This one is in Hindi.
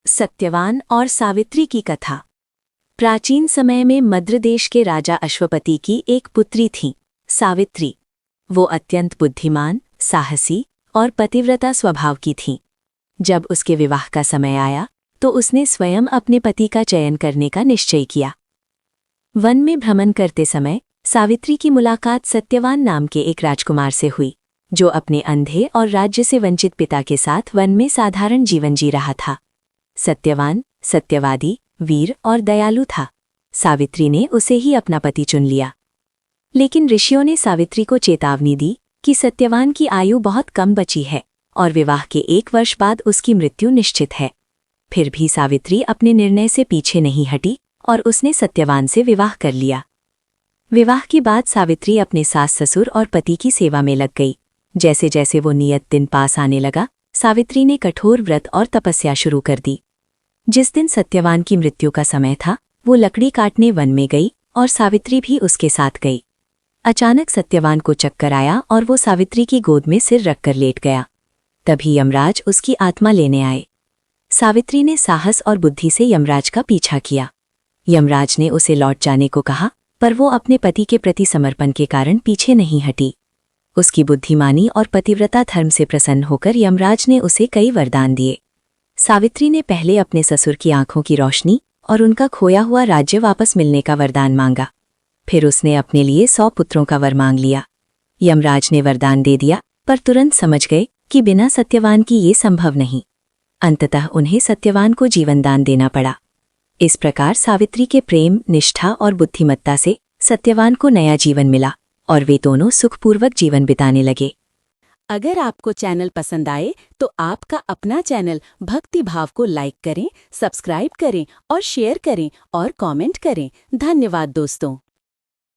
सत्यवान और सावित्री की कथा। प्राचीन समय में मद्र देश के राजा अश्वपति की एक पुत्री थी, सावित्री। वो अत्यंत बुद्धिमान, साहसी और पतिव्रता स्वभाव की थी। जब उसके विवाह का समय आया तो उसने स्वयं अपने पति का चयन करने का निश्चय किया। वन में भ्रमण करते समय सावित्री की मुलाकात सत्यवान नाम के एक राजकुमार से हुई, जो अपने अंधे और राज्य से वंचित पिता के साथ वन में साधारण जीवन जी रहा था। सत्यवान सत्यवादी, वीर और दयालु था। सावित्री ने उसे ही अपना पति चुन लिया। लेकिन ऋषियों ने सावित्री को चेतावनी दी कि सत्यवान की आयु बहुत कम बची है और विवाह के 1 वर्ष बाद उसकी मृत्यु निश्चित है। फिर भी सावित्री अपने निर्णय से पीछे नहीं हटी और उसने सत्यवान से विवाह कर लिया। विवाह के बाद सावित्री अपने सास ससुर और पति की सेवा में लग गई। जैसे जैसे वो नियत दिन पास आने लगा, सावित्री ने कठोर व्रत और तपस्या शुरू कर दी। जिस दिन सत्यवान की मृत्यु का समय था, वो लकड़ी काटने वन में गई और सावित्री भी उसके साथ गई। अचानक सत्यवान को चक्कर आया और वो सावित्री की गोद में सिर रखकर लेट गया। तभी यमराज उसकी आत्मा लेने आए। सावित्री ने साहस और बुद्धि से यमराज का पीछा किया। यमराज ने उसे लौट जाने को कहा, पर वो अपने पति के प्रति समर्पण के कारण पीछे नहीं हटी। उसकी बुद्धिमानी और पतिव्रता धर्म से प्रसन्न होकर यमराज ने उसे कई वरदान दिए। सावित्री ने पहले अपने ससुर की आंखों की रोशनी और उनका खोया हुआ राज्य वापस मिलने का वरदान मांगा। फिर उसने अपने लिए 100 पुत्रों का वर मांग लिया। यमराज ने वरदान दे दिया, पर तुरंत समझ गए कि बिना सत्यवान की ये संभव नहीं। अंततः उन्हें सत्यवान को जीवनदान देना पड़ा। इस प्रकार सावित्री के प्रेम, निष्ठा और बुद्धिमत्ता से सत्यवान को नया जीवन मिला और वे दोनों सुखपूर्वक जीवन बिताने लगे। अगर आपको चैनल पसंद आए तो आपका अपना चैनल भक्ति भाव को लाइक करें, सब्सक्राइब करें और शेयर करें और कमेंट करें। धन्यवाद दोस्तों।